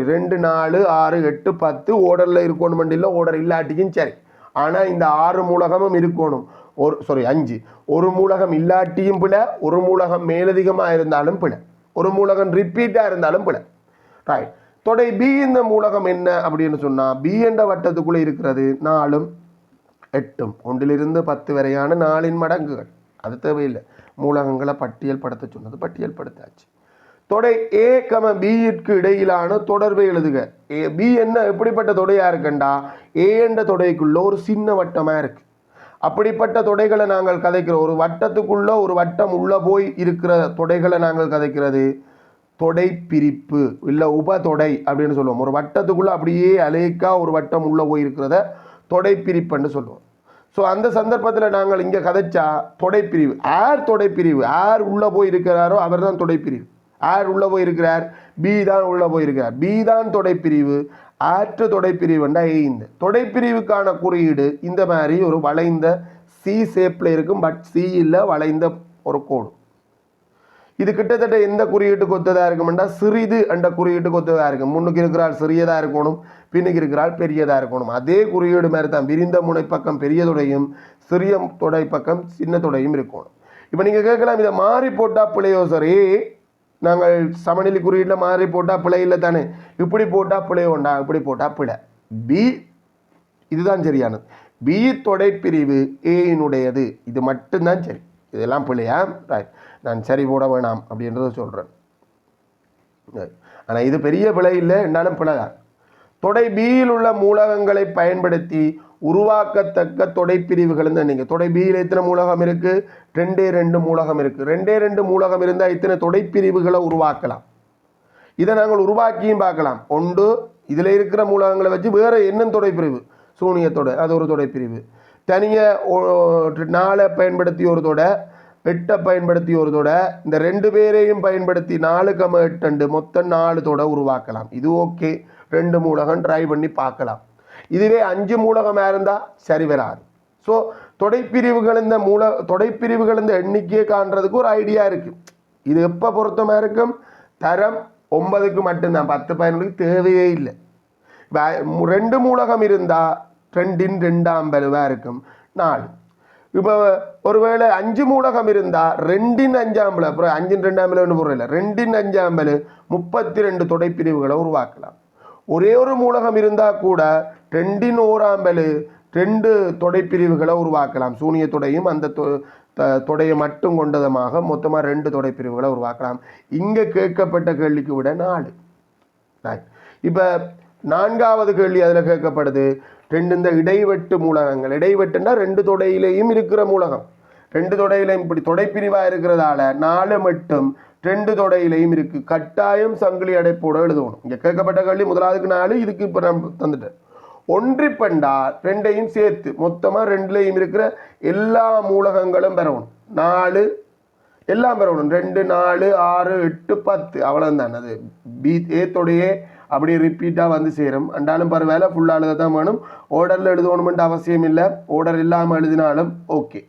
2 4 6 8 10 ஓர்டரில் இருக்கணும் இல்லை, ஓர்டர் இல்லாட்டிக்கும் சரி. ஆனால் இந்த 6 மூலகமும் இருக்கணும். 5 ஒரு மூலகம் இல்லாட்டியும் பிழை, ஒரு மூலகம் மேலதிகமாக இருந்தாலும் பிழை, ஒரு மூலகம் ரிப்பீட்டாக இருந்தாலும் பிழை. ரைட். தொடை பி இந்த மூலகம் என்ன அப்படின்னு சொன்னால் பி என்ற வட்டத்துக்குள்ளே இருக்கிறது 4 8 1லிருந்து 10 வரையான 4 மடங்குகள். அது தேவையில்லை. மூலகங்களை பட்டியல் படுத்த சொன்னது பட்டியல் படுத்தாச்சு. தொடை ஏ பிக்கு இடையிலான தொடர்பை எழுதுக. பி என்ன எப்படிப்பட்ட தொடையாக இருக்குண்டா ஏ என்ற தொடைக்குள்ள ஒரு சின்ன வட்டமாக இருக்கு. அப்படிப்பட்ட தொடைகளை நாங்கள் கதைக்கிறோம். ஒரு வட்டத்துக்குள்ள ஒரு வட்டம் உள்ள போய் இருக்கிற தொடைகளை நாங்கள் கதைக்கிறது தொடை பிரிப்பு இல்லை உப தொடை அப்படின்னு சொல்லுவோம். ஒரு வட்டத்துக்குள்ள அப்படியே அலேக்கா ஒரு வட்டம் உள்ள போய் இருக்கிறத தொடை பிரிப்புன்னு சொல்லுவோம். ஸோ அந்த சந்தர்ப்பத்தில் நாங்கள் இங்கே கதைச்சா தொடைப்பிரிவு. ஆர் தொடைப்பிரிவு, ஆர் உள்ளே போய் இருக்கிறாரோ அவர் தான் தொடைப்பிரிவு. ஆர் உள்ளே போயிருக்கிறார், பி தான் உள்ளே போயிருக்கிறார், பி தான் தொடைப்பிரிவு. ஆற்று தொடைப்பிரிவுண்டா இந்த தொடைப்பிரிவுக்கான குறியீடு இந்த மாதிரி ஒரு வளைந்த சி ஷேப்பில் இருக்கும். பட் சி இல்லை, வளைந்த ஒரு கோடு. இது கிட்டத்தட்ட எந்த குறியீட்டுக்கு ஒத்ததாக இருக்கும்னா சிறிது என்ற குறியீட்டுக்கு ஒத்ததாக இருக்கும். முன்னுக்கு இருக்கிறாள் சிறியதாக இருக்கணும், பின்னுக்கு இருக்கிறாள் பெரியதாக இருக்கணும். அதே குறியீடு மாதிரி தான் விரிந்த முனைப்பக்கம் பெரிய தொடையும் சிறிய தொடை பக்கம் சின்ன தொடையும் இருக்கணும். இப்போ நீங்கள் கேட்கலாம் இதை மாறி போட்டால் பிழையோ சார்? நாங்கள் சமநிலை குறியீட்டில் மாறி போட்டால் பிழை இல்லை தானே, இப்படி போட்டால் பிழையோண்டா, இப்படி போட்டால் பிழை. பி இதுதான் சரியானது. பி தொடைப்பிரிவு ஏயினுடையது. இது மட்டும்தான் சரி. இதெல்லாம் பிழையா? ரைட், நான் சரி போட வேணாம் அப்படின்றத சொல்கிறேன். ஆனால் இது பெரிய பிழை இல்லை, என்றாலும் பிழை தான். தொடை பியில் உள்ள மூலகங்களை பயன்படுத்தி உருவாக்கத்தக்க தொடைப்பிரிவுகள் நீங்கள் தொடை பியில் எத்தனை மூலகம் இருக்குது? 2 மூலகம் இருக்குது. 2 மூலகம் இருந்தால் இத்தனை தொடைப்பிரிவுகளை உருவாக்கலாம். இதை நாங்கள் உருவாக்கியும் பார்க்கலாம். ஒன்று இதில் இருக்கிற மூலகங்களை வச்சு வேறு என்ன தொடைப்பிரிவு? சூனியத்தொடை, அது ஒரு தொடைப்பிரிவு. தனியாக 4 பயன்படுத்தி ஒரு தொடை, 8 பயன்படுத்தி ஒரு தொடை, இந்த 2 பேரையும் பயன்படுத்தி 4, 8 மொத்தம் 4 தொடை உருவாக்கலாம். இது ஓகே, 2 மூலகம் ட்ரை பண்ணி பார்க்கலாம். இதுவே 5 மூலகமாக இருந்தால் சரி வராது. ஸோ தொடைப்பிரிவுகள் இந்த எண்ணிக்கையை காண்றதுக்கு ஒரு ஐடியா இருக்குது. இது எப்போ பொருத்தமாக இருக்கும்? தரம் 9க்கு மட்டும்தான். 10 பயனுக்கு தேவையே இல்லை. 2 மூலகம் இருந்தால் 2 2 இருக்கும் 4. இப்போ ஒருவேளை 5 மூலகம் இருந்தால் 2 5 அப்புறம் 5 2 ஒன்று பொருள் இல்லை, 2 5 32 தொடைப்பிரிவுகளை உருவாக்கலாம். ஒரே ஒரு மூலகம் இருந்தால் கூட 2 ஓராம்பல் 2 தொடைப்பிரிவுகளை உருவாக்கலாம். சூனிய தொடையும் அந்த தொடையை மட்டும் கொண்டதமாக மொத்தமாக 2 தொடைப்பிரிவுகளை உருவாக்கலாம். இங்கே கேட்கப்பட்ட கேள்விக்கு விட 4. இப்போ 4வது கேள்வி அதில் கேட்கப்படுது 2 இந்த இடைவெட்டு மூலகங்கள். இடைவெட்டுன்னா 2 தொடையிலையும் இருக்கிற மூலகம். 2 தொடையிலையும் இப்படி தொடைப்பிரிவாக இருக்கிறதால 4 மட்டும் 2 தொடையிலையும் இருக்குது. கட்டாயம் சங்கிலி அடைப்போட எழுதணும். இங்கே கேட்கப்பட்ட கேள்வி முதலாவதுக்கு 4, இதுக்கு இப்போ நான் தந்துட்டேன். ஒன்றிப்பண்டா 2ஐயும் சேர்த்து மொத்தமாக 2லையும் இருக்கிற எல்லா மூலகங்களும் பெறணும். 4 எல்லாம் பெறணும். 2 4 6 8 10 அவ்வளோதான். அது ஏத்தோடையே அப்படி ரிப்பீட்டாக வந்து சேரும். அண்டாலும் பரவாயில்ல, ஃபுல்லாக எழுத தான் வேணும். ஓர்டரில் எழுதணுமென்று அவசியம் இல்லை. ஓர்டர் இல்லாமல் எழுதினாலும் ஓகே,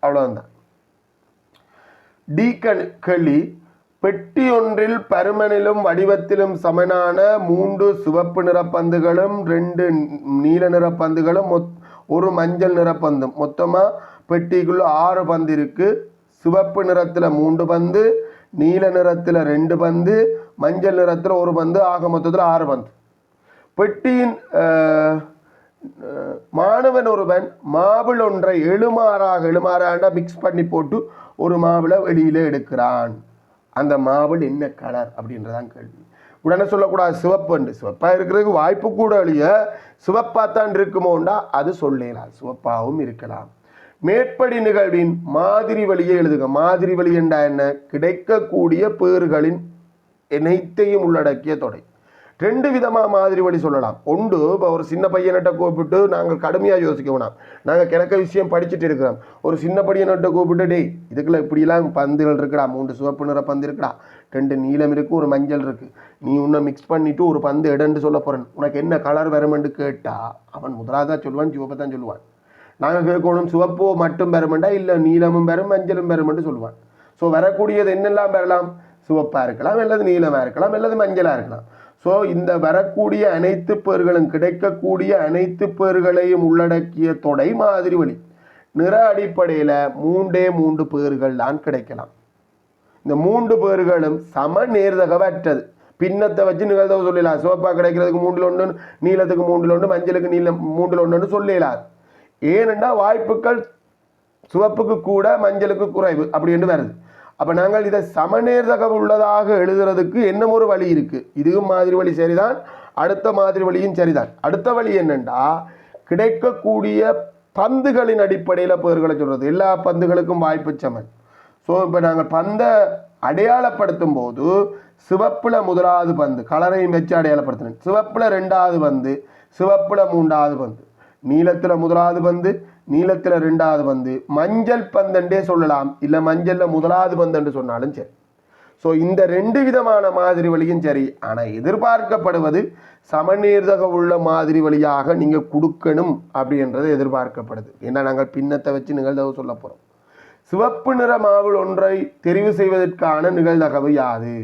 அவ்வளோதான். டி கேள்வி பெட்டி ஒன்றில் பருமனிலும் வடிவத்திலும் சமனான 3 சிவப்பு நிறப்பந்துகளும் 2 நீல நிறப்பந்துகளும் 1 மஞ்சள் நிறப்பந்தும். மொத்தமாக பெட்டிக்குள்ள 6 பந்து இருக்கு. சிவப்பு நிறத்தில் 3 பந்து, நீல நிறத்தில் 2 பந்து, மஞ்சள் நிறத்தில் 1 பந்து, ஆக மொத்தத்தில் 6 பந்து. பெட்டியின் மாணவன் ஒருவன் மாபிள் ஒன்றை எழுமாறாண்டா மிக்ஸ் பண்ணி போட்டு ஒரு மாபிளை வெளியில எடுக்கிறான். அந்த மாபிள் என்ன கலர் அப்படின்றதான் கேள்வி. உடனே சொல்லக்கூடாது சிவப்புண்டு. சிவப்பாக இருக்கிறதுக்கு வாய்ப்பு கூட இல்லைய. சிவப்பாத்தான் இருக்குமோண்டா அது சொல்லலாம், சிவப்பாகவும் இருக்கலாம். மேற்படி நிகழ்வின் மாதிரி வழியை எழுதுக. மாதிரி வழி என்றா என்ன? கிடைக்கக்கூடிய பேறுகளின் அனைத்தையும் உள்ளடக்கிய தொடை. 2 விதமாக மாதிரி வழி சொல்லலாம். ஒன்று, இப்போ ஒரு சின்ன பையன்கிட்ட கூப்பிட்டு நாங்கள் கடுமையாக யோசிக்க வேணாம். நாங்கள் கிணக்க விஷயம் படிச்சுட்டு இருக்கிறோம். ஒரு சின்ன பையன்கிட்ட கூப்பிட்டு டேய் இதுக்குள்ள இப்படிலாம் பந்துகள் இருக்குடா, 3 சிவப்பு நிற பந்து இருக்குடா, 2 நீலம் இருக்குது, 1 மஞ்சள் இருக்குது, நீ உன்னை மிக்ஸ் பண்ணிவிட்டு ஒரு பந்து எடுன்னு சொல்ல போகிறேன், உனக்கு என்ன கலர் வருமென்று கேட்டால் அவன் முதலாக தான் சொல்லுவான், சிவப்பை தான் சொல்லுவான். நாங்கள் கேட்கணும் சிவப்போ மட்டும் பெறுமெண்டா இல்லை நீளமும் பெறும் மஞ்சளும் பெறுமென்று சொல்லுவான். ஸோ வரக்கூடியது என்னெல்லாம் பெறலாம்? சிவப்பாக இருக்கலாம், அல்லது நீளமாக இருக்கலாம், அல்லது மஞ்சளாக இருக்கலாம். ஸோ இந்த வரக்கூடிய அனைத்து பேர்களும் கிடைக்கக்கூடிய அனைத்து பேர்களையும் உள்ளடக்கிய தொடை மாதிரி வழி. நிற அடிப்படையில் 3 பேர்கள் தான் கிடைக்கலாம். இந்த 3 பேர்களும் சம நேர்தகவற்றது. பின்னத்தை வச்சு நிகழ்தகவு சொல்லலாம். சிவப்பாக கிடைக்கிறதுக்கு 3ல் 1, நீளத்துக்கு 3ல் 1, மஞ்சளுக்கு நீளம் 3ல் 1 சொல்லலாம். ஏனென்றால் வாய்ப்புகள் சிவப்புக்கு கூட மஞ்சளுக்கு குறைவு அப்படி என்று வருது. அப்போ நாங்கள் இதை சமநேர்தகவு உள்ளதாக எழுதுறதுக்கு என்ன ஒரு வழி இருக்குது. இதுவும் மாதிரி வழி சரிதான், அடுத்த மாதிரி வழியும் சரிதான். அடுத்த வழி என்னென்னா கிடைக்கக்கூடிய பந்துகளின் அடிப்படையில் பேர்களை சொல்கிறது. எல்லா பந்துகளுக்கும் வாய்ப்பு சமன். ஸோ இப்போ நாங்கள் பந்தை அடையாளப்படுத்தும் போது சிவப்பில் 1வது பந்து கலரையும் வச்சு அடையாளப்படுத்தினேன். சிவப்பில் 2வது பந்து, சிவப்பில் 3வது பந்து, நீலத்தில் 1வது பந்து, நீலத்தில் 2வது பந்து, மஞ்சள் பந்தண்டே சொல்லலாம், இல்லை மஞ்சளில் 1வது பந்து சொன்னாலும் சரி. ஸோ இந்த 2 விதமான மாதிரி வழியும் சரி. ஆனால் எதிர்பார்க்கப்படுவது சமநேர்தக உள்ள மாதிரி வழியாக நீங்கள் கொடுக்கணும் அப்படின்றது எதிர்பார்க்கப்படுது. ஏன்னா நாங்கள் பின்னத்தை வச்சு நிகழ்தகவு சொல்ல போகிறோம். சிவப்பு நிற மாவில் ஒன்றை தெரிவு செய்வதற்கான நிகழ்தகவு யாது?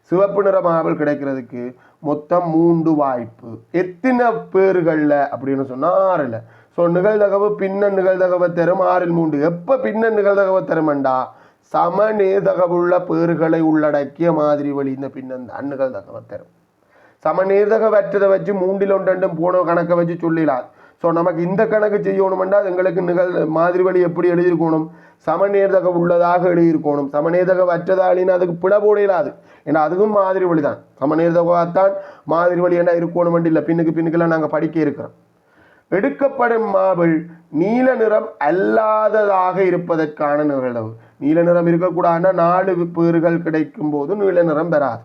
சிவப்பு நிற மாவில் கிடைக்கிறதுக்கு மொத்தம் 3 வாய்ப்பு. எத்தனை பேர்களில் அப்படின்னு சொன்னால் 6ல். ஸோ நிகழ்தகவு பின்ன நிகழ்தகவை தரும் 6ல் 3. எப்போ பின்ன நிகழ்தகவை தருமண்டா சமநேர்தகவுள்ள பேர்களை உள்ளடக்கிய மாதிரி வழி இந்த பின்ன நிகழ்தகவை தரும். சமநேர்தகவற்றதை வச்சு 3ல் 1 போன கணக்கை வச்சு சொல்லிடாது. ஸோ நமக்கு இந்த கணக்கு செய்யணுமெண்டா எங்களுக்கு மாதிரி வழி எப்படி எழுதியிருக்கணும்? சமநேர்தக உள்ளதாக எழுதியிருக்கணும். சமநேர்தகவற்றதாலின்னு அதுக்கு பிழை போடையிலாது. ஏன்னா அதுவும் மாதிரி வழி தான். சமநேர்தகத்தான் மாதிரி வழி என்ன இருக்கணும் இல்லை, பின்னுக்கெல்லாம் நாங்கள் படிக்க இருக்கிறோம். எடுக்கப்படும் மாபிள் நீல நிறம் அல்லாததாக இருப்பதற்கான நிகழ்வு. நீல நிறம் இருக்கக்கூடாதுன்னா 4 பேர்கள் கிடைக்கும் போது நீல நிறம் பெறாது.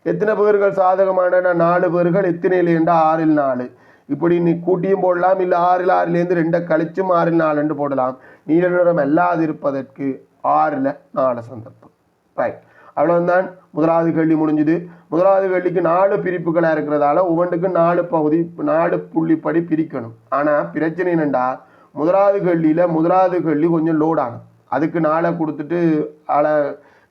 எத்தனை பேர்கள் சாதகமான 4 பேர்கள் எத்தனையில் என்றால் 6ல் 4. இப்படி நீ கூட்டியும் போடலாம், இல்லை 6ல் 6லேருந்து 2 கழிச்சும் 6ல் 4 போடலாம். நீல நிறம் அல்லாது இருப்பதற்கு 6ல் 4 சந்தர்ப்பம். ரைட், அவ்வளவுதான். முதலாவது கேள்வி முடிஞ்சுது. முதலாவது கேள்விக்கு 4 பிரிப்புகளாக இருக்கிறதால ஒவ்வொன்றுக்கு 4 பகுதி 4 புள்ளிப்படி பிரிக்கணும். ஆனால் பிரச்சனை என்னண்டா முதலாவது கேள்வி கொஞ்சம் லோட் ஆகும். அதுக்கு 4 கொடுத்துட்டு ஆளை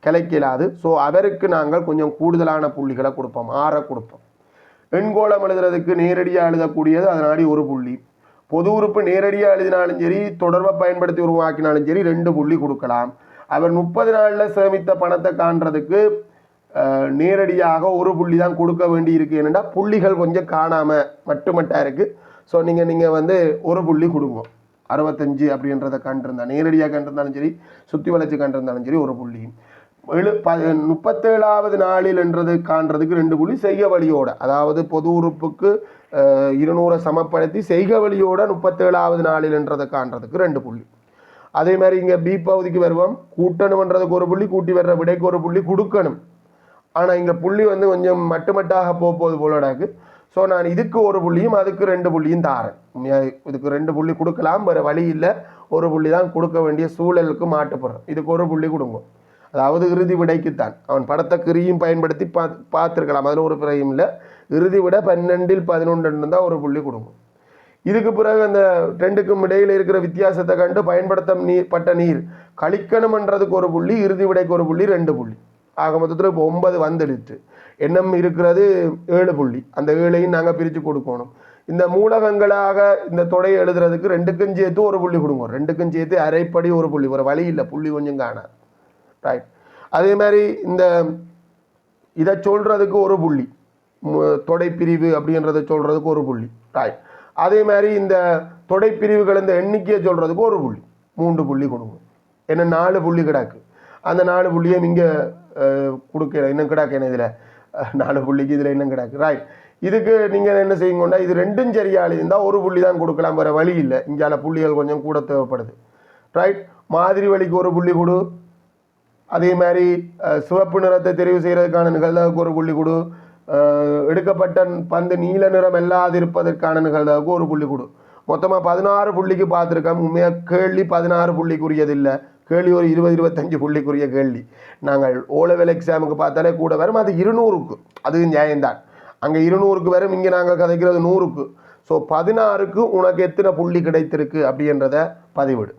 கிளைக்கலாது. ஸோ அவருக்கு நாங்கள் கொஞ்சம் கூடுதலான புள்ளிகளை கொடுப்போம், 6 கொடுப்போம். எண்கோளம் எழுதுறதுக்கு நேரடியாக எழுதக்கூடியது அதனாடி 1 புள்ளி. பொது உறுப்பு நேரடியாக எழுதினாலும் சரி, தொடர்பை பயன்படுத்தி உருவாக்கினாலும் சரி 2 புள்ளி கொடுக்கலாம். அவர் 30 நாளில் சேமித்த பணத்தை காண்றதுக்கு நேரடியாக ஒரு புள்ளி தான் கொடுக்க வேண்டி இருக்குது. ஏன்னா புள்ளிகள் கொஞ்சம் காணாமல் மட்டுமட்டாக இருக்குது. ஸோ நீங்கள் வந்து ஒரு புள்ளி கொடுங்க. 65 அப்படின்றத கண்டிருந்தா நேரடியாக கண்டிருந்தாலும் சரி, சுற்றி வளைச்சு கண்டிருந்தாலும் சரி ஒரு புள்ளி. 37வது நாளில் என்றது காண்றதுக்கு 2 புள்ளி. செய்க வழியோட, அதாவது பொது உறுப்புக்கு 200 சமப்படுத்தி செய்க வழியோட 37வது நாளில் என்றதை காண்றதுக்கு 2 புள்ளி. அதே மாதிரி இங்கே பி பகுதிக்கு வருவோம். கூட்டணும்ன்றதுக்கு ஒரு புள்ளி, கூட்டி வர்ற விடைக்கு ஒரு புள்ளி கொடுக்கணும். ஆனால் இங்கே புள்ளி வந்து கொஞ்சம் மட்டுமட்டாக போகுது போலடாக்கு. ஸோ நான் இதுக்கு ஒரு புள்ளியும் அதுக்கு 2 புள்ளியும் தாரேன். இதுக்கு 2 புள்ளி கொடுக்கலாம், வேறு வழி இல்லை, ஒரு புள்ளி தான் கொடுக்க வேண்டிய சூழலுக்கு மாட்டுப்படுறேன். இதுக்கு ஒரு புள்ளி கொடுங்க. அதாவது இறுதி விடைக்குத்தான். அவன் படத்தை கிரியும் பயன்படுத்தி பார்த்துருக்கலாம், அதில் ஒரு பிறையும் இல்லை. இறுதி விட 12ல் 11 இருந்தால் ஒரு புள்ளி கொடுங்க. இதுக்கு பிறகு அந்த 2க்கும் இடையில் இருக்கிற வித்தியாசத்தை கண்டு பயன்படுத்தப்பட்ட நீர் கழிக்கணும்ன்றதுக்கு ஒரு புள்ளி, இறுதி விடைக்கு ஒரு புள்ளி, 2 புள்ளி. ஆக மொத்தத்தில் இப்போ 9 வந்துடுச்சு. எண்ணம் இருக்கிறது 7 புள்ளி. அந்த 7ஐயும் நாங்கள் பிரித்து கொடுக்கணும். இந்த மூலகங்களாக இந்த தொடையை எழுதுறதுக்கு 2க்கும் சேர்த்து ஒரு புள்ளி கொடுங்க. 2க்கும் சேர்த்து அரைப்படி ஒரு புள்ளி. ஒரு வழி இல்லை, புள்ளி கொஞ்சம் காணாது. ரைட். அதே மாதிரி இந்த இதை சொல்கிறதுக்கு ஒரு புள்ளி, தொடைப்பிரிவு அப்படின்றத சொல்கிறதுக்கு ஒரு புள்ளி. ரைட். அதே மாதிரி இந்த தொடைப்பிரிவுகள் இந்த எண்ணிக்கையை சொல்கிறதுக்கு ஒரு புள்ளி, 3 புள்ளி கொடுங்க. ஏன்னா 4 புள்ளி கிடாக்கு. அந்த 4 புள்ளியை இங்கே கொடுக்க இன்னும் கிடாக்கு. என்ன இதில் 4 புள்ளிக்கு இதில் இன்னும் கிடாக்கு. ரைட். இதுக்கு நீங்கள் என்ன செய்யுங்கன்னா, இது 2ம் சரியாக இருந்தால் ஒரு புள்ளி தான் கொடுக்கலாம், வேறு வழி இல்லை. இங்கால புள்ளிகள் கொஞ்சம் கூட தேவைப்படுது. ரைட். மாதிரி வழிக்கு ஒரு புள்ளி கொடு. அதே மாதிரி சிவப்பு நிறத்தை தெரிவு செய்கிறதுக்கான நிகழ்வுக்கு ஒரு புள்ளி கொடு. எடுக்கப்பட்ட பந்து நீல நிறம் இல்லாதிருப்பதற்கான நிகழ்வுக்கு ஒரு புள்ளி கொடு. மொத்தமாக 16 புள்ளிக்கு பார்த்துருக்கோம். உண்மையாக கேள்வி 16 புள்ளிக்குரியது இல்லை. கேள்வி ஒரு 20-25 புள்ளிக்குரிய கேள்வி. நாங்கள் ஓலெவல் எக்ஸாமுக்கு பார்த்தாலே கூட வரும். அது 200க்கு, அது நியாயம்தான். அங்கே 200க்கு வரும், இங்கே நாங்கள் கதைக்கிறது 100க்கு. ஸோ 16க்கு உனக்கு எத்தனை புள்ளி கிடைத்திருக்கு அப்படின்றத பதிவிடு.